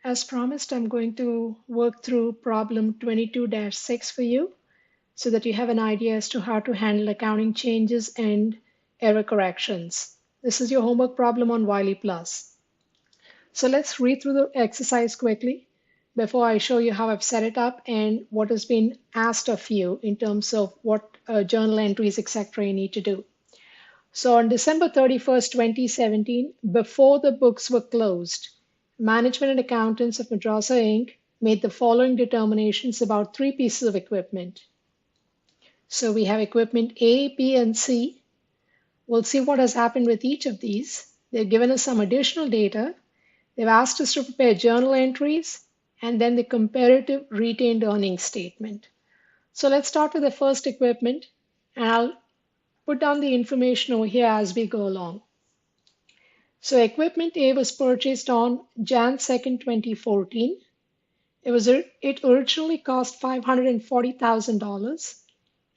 As promised, I'm going to work through problem 22-6 for you so that you have an idea as to how to handle accounting changes and error corrections. This is your homework problem on Wiley Plus. So let's read through the exercise quickly before I show you how I've set it up and what has been asked of you in terms of what journal entries, etc. you need to do. So on December 31st, 2017, before the books were closed, management and accountants of Madrasa Inc. made the following determinations about three pieces of equipment. So we have equipment A, B, and C. We'll see what has happened with each of these. They've given us some additional data. They've asked us to prepare journal entries and then the comparative retained earnings statement. So let's start with the first equipment, and I'll put down the information over here as we go along. So equipment A was purchased on Jan 2nd, 2014. It originally cost $540,000,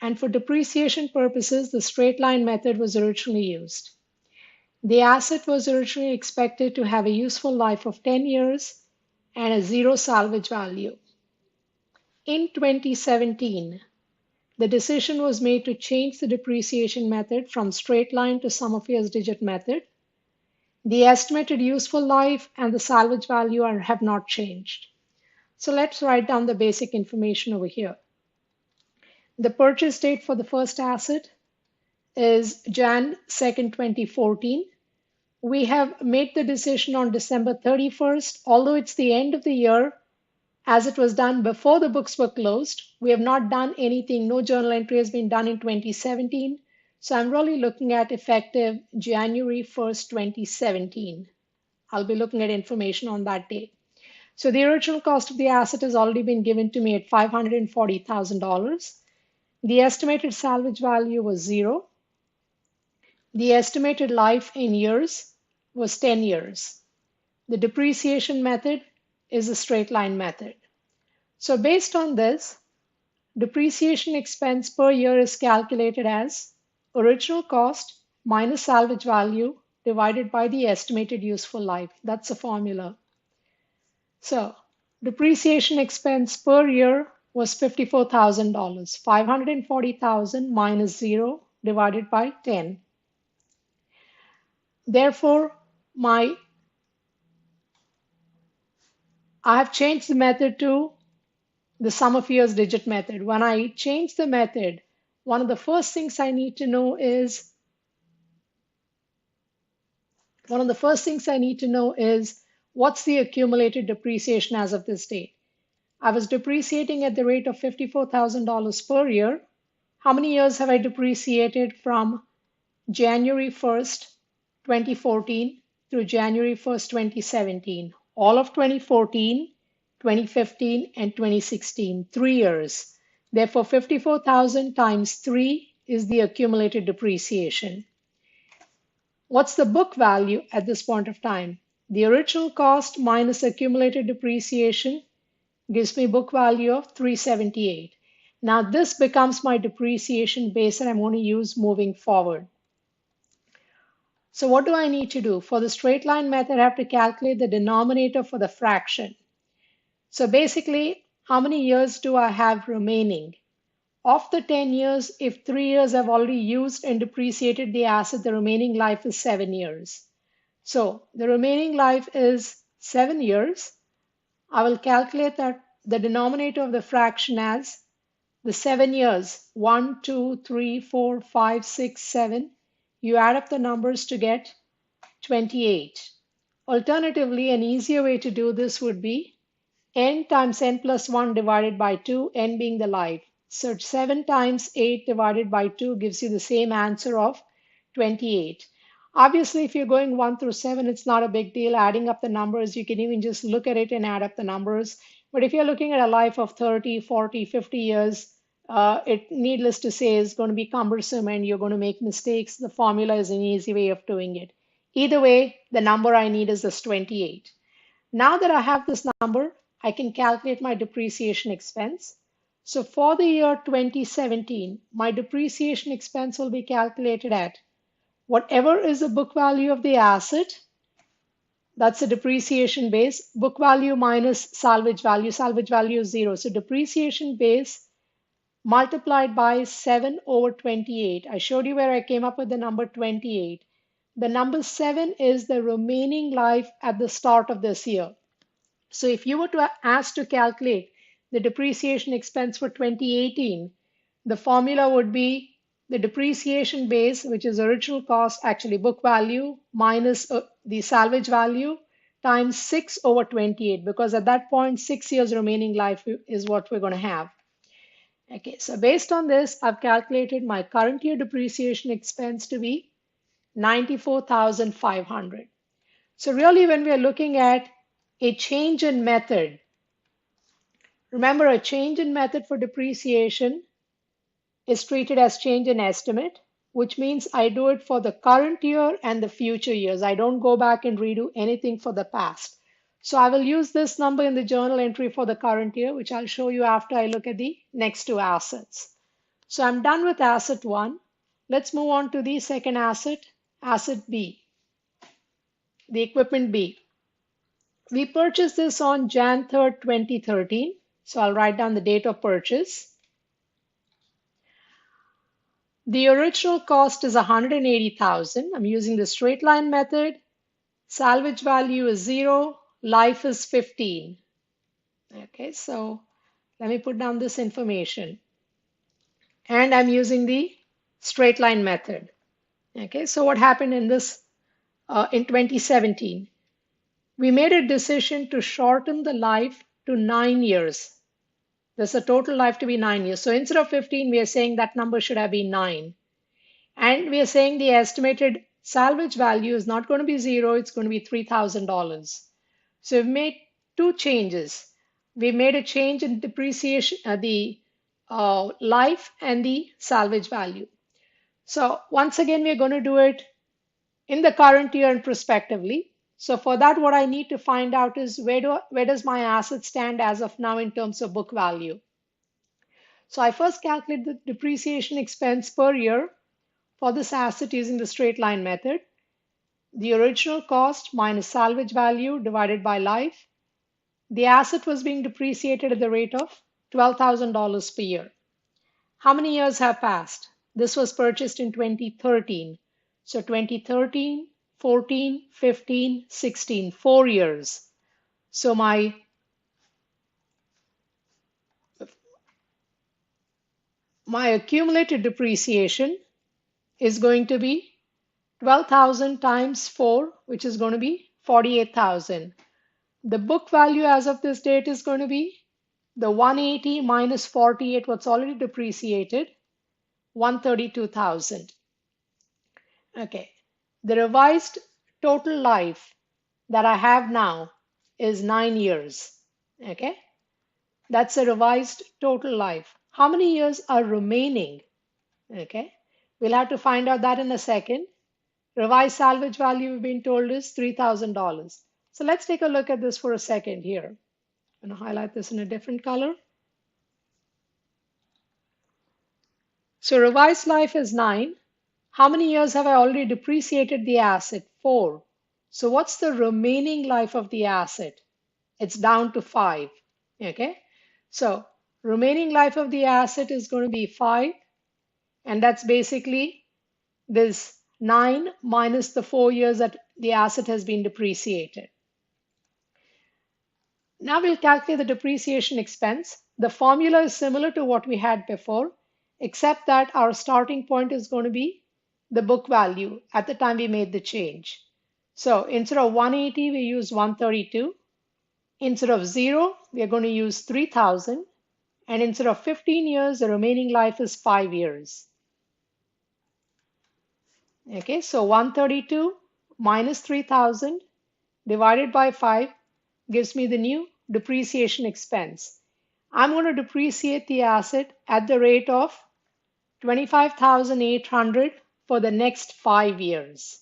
and for depreciation purposes, the straight line method was originally used. The asset was originally expected to have a useful life of 10 years and a zero salvage value. In 2017, the decision was made to change the depreciation method from straight line to sum of years digit method. The estimated useful life and the salvage value have not changed. So let's write down the basic information over here. The purchase date for the first asset is Jan 2nd, 2014. We have made the decision on December 31st, although it's the end of the year, as it was done before the books were closed. We have not done anything, no journal entry has been done in 2017. So I'm really looking at effective January 1st, 2017. I'll be looking at information on that date. So the original cost of the asset has already been given to me at $540,000. The estimated salvage value was 0. The estimated life in years was 10 years. The depreciation method is a straight line method. So based on this, depreciation expense per year is calculated as original cost minus salvage value divided by the estimated useful life. That's the formula. So depreciation expense per year was $54,000. 540,000 minus 0 divided by 10. Therefore, I have changed the method to the sum of years digit method. When I change the method, one of the first things I need to know is what's the accumulated depreciation as of this date. I was depreciating at the rate of $54,000 per year. How many years have I depreciated from January 1st, 2014 through January 1st, 2017? All of 2014, 2015, and 2016, 3 years. Therefore, 54,000 times 3 is the accumulated depreciation. What's the book value at this point of time? The original cost minus accumulated depreciation gives me book value of 378. Now this becomes my depreciation base that I'm going to use moving forward. So what do I need to do? For the straight line method, I have to calculate the denominator for the fraction. So basically, how many years do I have remaining? Of the 10 years, if 3 years I've already used and depreciated the asset, the remaining life is 7 years. So the remaining life is 7 years. I will calculate that the denominator of the fraction as the 7 years, 1, 2, 3, 4, 5, 6, 7. You add up the numbers to get 28. Alternatively, an easier way to do this would be n times n plus 1 divided by 2, n being the life. So 7 times 8 divided by 2 gives you the same answer of 28. Obviously, if you're going 1 through 7, it's not a big deal adding up the numbers. You can even just look at it and add up the numbers. But if you're looking at a life of 30, 40, 50 years, needless to say, is going to be cumbersome and you're going to make mistakes. The formula is an easy way of doing it. Either way, the number I need is this 28. Now that I have this number, I can calculate my depreciation expense. So for the year 2017, my depreciation expense will be calculated at whatever is the book value of the asset That's the depreciation base. Book value minus salvage value. Salvage value is 0. So depreciation base multiplied by 7 over 28. I showed you where I came up with the number 28. The number 7 is the remaining life at the start of this year. So if you were to ask to calculate the depreciation expense for 2018, the formula would be the depreciation base, which is original cost, actually book value, minus the salvage value, times 6 over 28, because at that point, 6 years remaining life is what we're going to have. Okay, so based on this, I've calculated my current year depreciation expense to be 94,500. So really, when we are looking at a change in method, remember a change in method for depreciation is treated as change in estimate, which means I do it for the current year and the future years. I don't go back and redo anything for the past. So I will use this number in the journal entry for the current year, which I'll show you after I look at the next two assets. So I'm done with asset 1. Let's move on to the second asset, asset B, the equipment B. We purchased this on Jan 3rd, 2013. So I'll write down the date of purchase. The original cost is 180,000. I'm using the straight line method. Salvage value is 0. Life is 15. Okay, so let me put down this information. And I'm using the straight line method. Okay, so what happened in this in 2017? We made a decision to shorten the life to 9 years. There's a total life to be 9 years. So instead of 15, we are saying that number should have been 9. And we are saying the estimated salvage value is not going to be 0, it's going to be $3,000. So we've made two changes. We made a change in depreciation, the life and the salvage value. So once again, we're going to do it in the current year and prospectively. So for that, what I need to find out is where does my asset stand as of now in terms of book value. So I first calculate the depreciation expense per year for this asset using the straight line method. The original cost minus salvage value divided by life. The asset was being depreciated at the rate of $12,000 per year. How many years have passed? This was purchased in 2013. So 2013, 14, 15, 16, 4 years. So my accumulated depreciation is going to be 12,000 times 4, which is going to be 48,000. The book value as of this date is going to be the 180 minus 48, what's already depreciated, 132,000. Okay, the revised total life that I have now is 9 years. Okay, that's a revised total life. How many years are remaining? Okay, we'll have to find out that in a second. Revised salvage value we've been told is $3,000. So let's take a look at this for a second here. I'm going to highlight this in a different color. So revised life is 9. How many years have I already depreciated the asset? 4. So what's the remaining life of the asset? It's down to 5. Okay. So remaining life of the asset is going to be 5. And that's basically this 9 minus the 4 years that the asset has been depreciated. Now we'll calculate the depreciation expense. The formula is similar to what we had before, except that our starting point is going to be the book value at the time we made the change. So instead of 180, we use 132. Instead of 0, we are going to use 3,000. And instead of 15 years, the remaining life is 5 years. Okay, so 132 minus 3,000 divided by 5 gives me the new depreciation expense. I'm going to depreciate the asset at the rate of 25,800 for the next 5 years.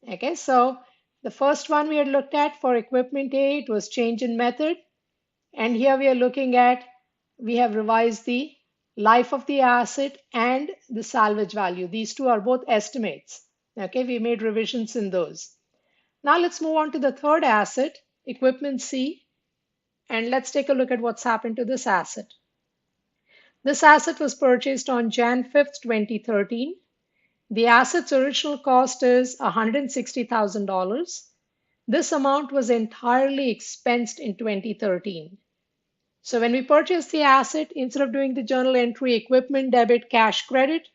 Okay, so the first one we had looked at for equipment A, it was change in method. And here we are looking at, we have revised the life of the asset and the salvage value. These two are both estimates. Okay, we made revisions in those. Now let's move on to the third asset, equipment C, and let's take a look at what's happened to this asset. This asset was purchased on Jan 5th, 2013. The asset's original cost is $160,000. This amount was entirely expensed in 2013. So when we purchased the asset, instead of doing the journal entry equipment debit cash credit,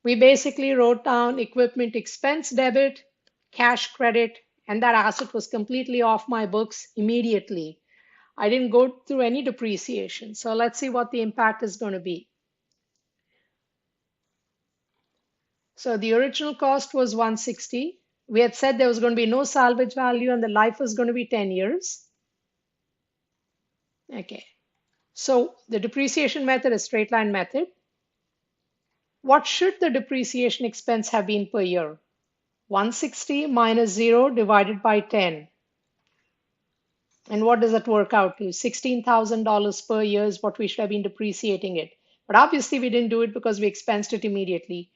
we basically wrote down equipment expense debit, cash credit, and that asset was completely off my books immediately. I didn't go through any depreciation. So let's see what the impact is going to be. So the original cost was 160. We had said there was going to be no salvage value and the life was going to be 10 years. Okay. So the depreciation method is straight line method. What should the depreciation expense have been per year? 160 minus 0 divided by 10. And what does that work out to? $16,000 per year is what we should have been depreciating it. But obviously we didn't do it because we expensed it immediately.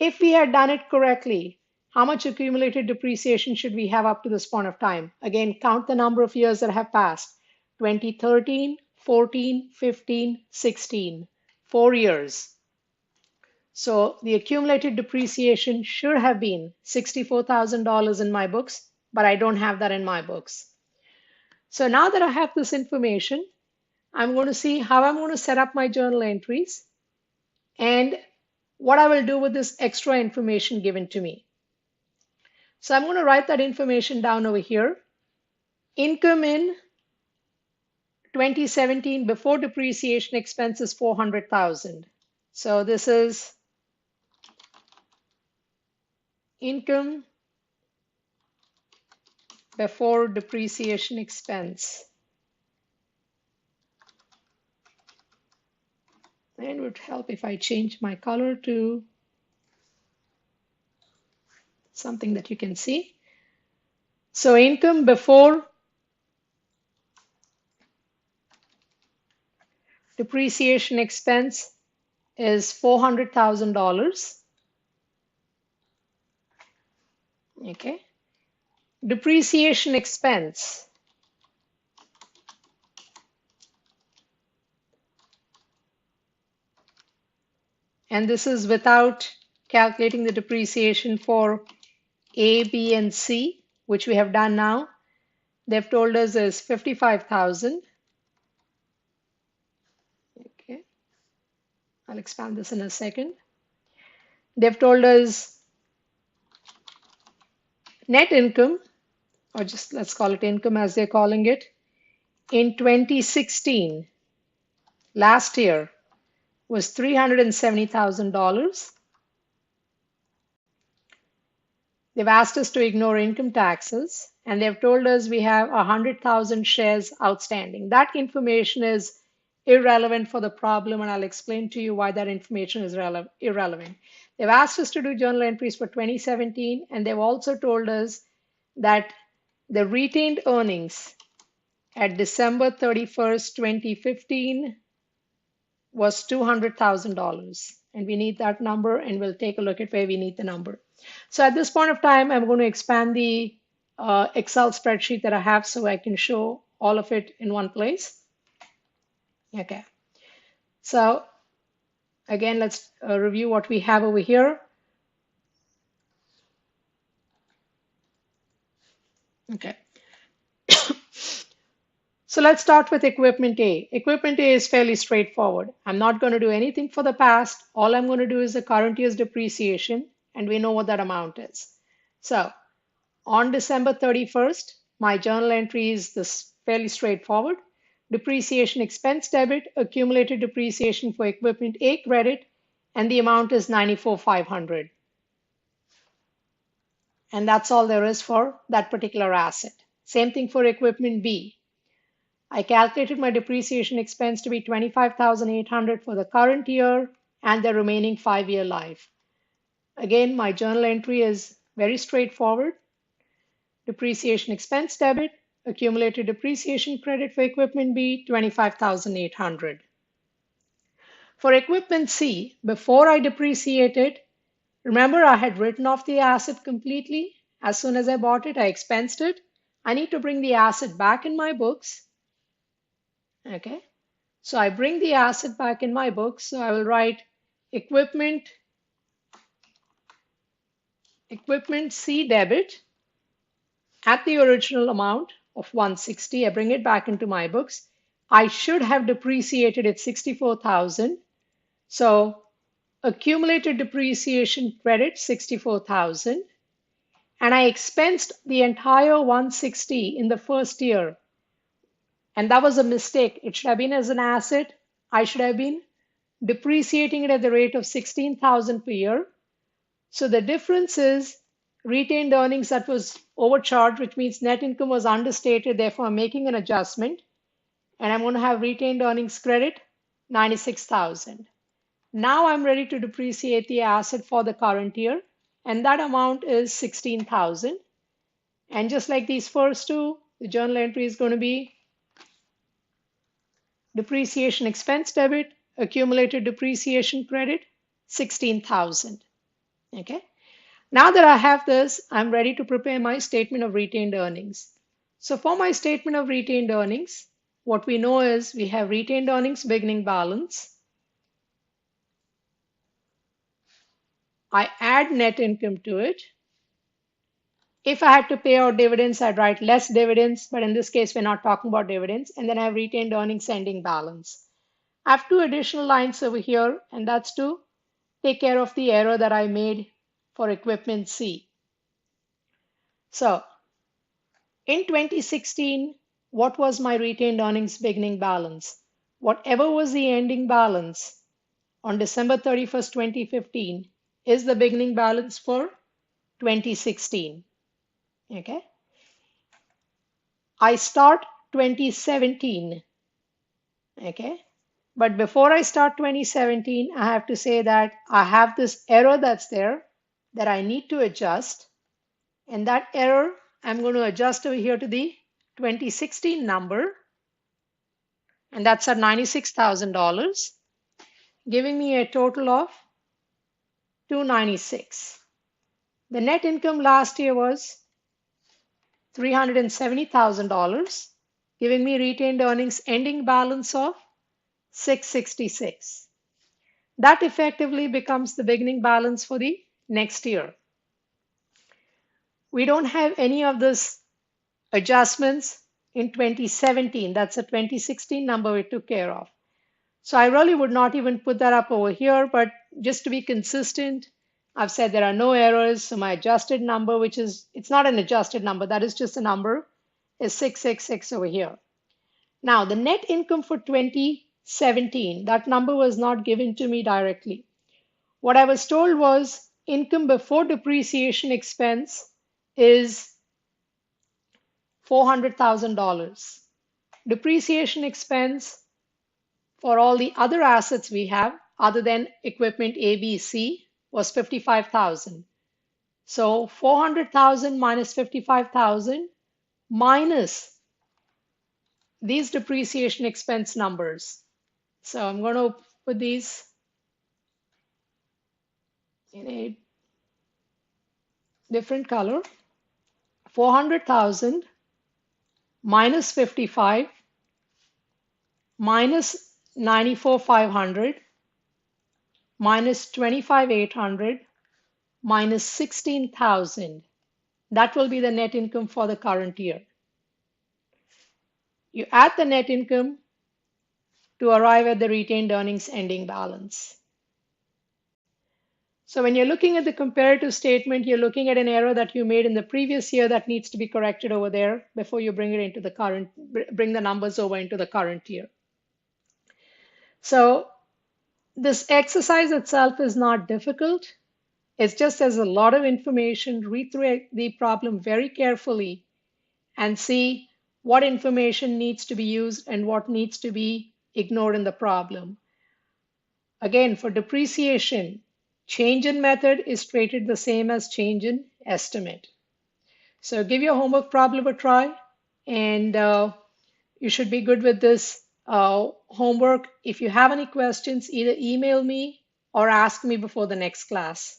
If we had done it correctly, how much accumulated depreciation should we have up to this point of time? Again, count the number of years that have passed. 2013, 14, 15, 16. 4 years. So the accumulated depreciation should have been $64,000 in my books, but I don't have that in my books. So now that I have this information, I'm going to see how I'm going to set up my journal entries and what I will do with this extra information given to me. So I'm going to write that information down over here. Income in 2017 before depreciation expense is 400,000. So this is income before depreciation expense. And it would help if I change my color to something that you can see. So income before depreciation expense is $400,000. Okay. Depreciation expense and this is without calculating the depreciation for A, B, and C, which we have done now. They've told us is 55,000. Okay, I'll expand this in a second. They've told us net income, or just let's call it income as they're calling it, in 2016, last year, was $370,000. They've asked us to ignore income taxes, and they've told us we have 100,000 shares outstanding. That information is irrelevant for the problem, and I'll explain to you why that information is irrelevant. They've asked us to do journal entries for 2017, and they've also told us that the retained earnings at December 31st, 2015 was $200,000. And we need that number, and we'll take a look at where we need the number. So at this point of time, I'm going to expand the Excel spreadsheet that I have so I can show all of it in one place. Okay. So again, let's review what we have over here. Okay. So let's start with equipment A. Equipment A is fairly straightforward. I'm not going to do anything for the past. All I'm going to do is the current year's depreciation, and we know what that amount is. So on December 31st, my journal entry is this fairly straightforward. Depreciation expense debit, accumulated depreciation for equipment A credit, and the amount is $94,500. And that's all there is for that particular asset. Same thing for equipment B. I calculated my depreciation expense to be $25,800 for the current year and the remaining 5-year life. Again, my journal entry is very straightforward. Depreciation expense debit, accumulated depreciation credit for equipment B, $25,800. For equipment C, before I depreciated, remember I had written off the asset completely As soon as I bought it, I expensed it. I need to bring the asset back in my books. Okay. So I bring the asset back in my books. So I will write equipment C debit at the original amount of 160. I bring it back into my books. I should have depreciated it 64,000. So accumulated depreciation credit 64,000. And I expensed the entire 160 in the first year. And that was a mistake. It should have been as an asset. I should have been depreciating it at the rate of 16,000 per year. So the difference is retained earnings that was overcharged, which means net income was understated. Therefore, I'm making an adjustment and I'm going to have retained earnings credit 96,000. Now I'm ready to depreciate the asset for the current year, and that amount is 16,000. And just like these first two, the journal entry is going to be depreciation expense debit, accumulated depreciation credit, 16,000. Okay. Now that I have this, I'm ready to prepare my statement of retained earnings. So for my statement of retained earnings, what we know is we have retained earnings beginning balance. I add net income to it. If I had to pay out dividends, I'd write less dividends, but in this case, we're not talking about dividends. And then I have retained earnings ending balance. I have two additional lines over here, and that's to take care of the error that I made for equipment C. So in 2016, what was my retained earnings beginning balance? Whatever was the ending balance on December 31st, 2015 is the beginning balance for 2016. Okay. I start 2017. Okay. But before I start 2017, I have to say that I have this error that's there that I need to adjust. And that error, I'm going to adjust over here to the 2016 number. And that's at $96,000, giving me a total of $296. The net income last year was $370,000, giving me retained earnings ending balance of $666. That effectively becomes the beginning balance for the next year. We don't have any of this adjustments in 2017. That's a 2016 number we took care of. So I really would not even put that up over here, but just to be consistent, I've said there are no errors. So my adjusted number, which is, it's not an adjusted number, that is just a number, is 666 over here. Now the net income for 2017, that number was not given to me directly. What I was told was income before depreciation expense is $400,000. Depreciation expense for all the other assets we have, other than equipment A, B, C, was 55,000. So 400,000 minus 55,000 minus these depreciation expense numbers. So I'm going to put these in a different color. 400,000 minus 55 minus 94,500 minus 25,800 minus 16,000. That will be the net income for the current year. You add the net income to arrive at the retained earnings ending balance. So when you're looking at the comparative statement, you're looking at an error that you made in the previous year that needs to be corrected over there before you bring it into the current, bring the numbers over into the current year. So this exercise itself is not difficult. It's just there's a lot of information. Read through the problem very carefully and see what information needs to be used and what needs to be ignored in the problem. Again, for depreciation, change in method is treated the same as change in estimate. So give your homework problem a try, and you should be good with this homework. If you have any questions, either email me or ask me before the next class.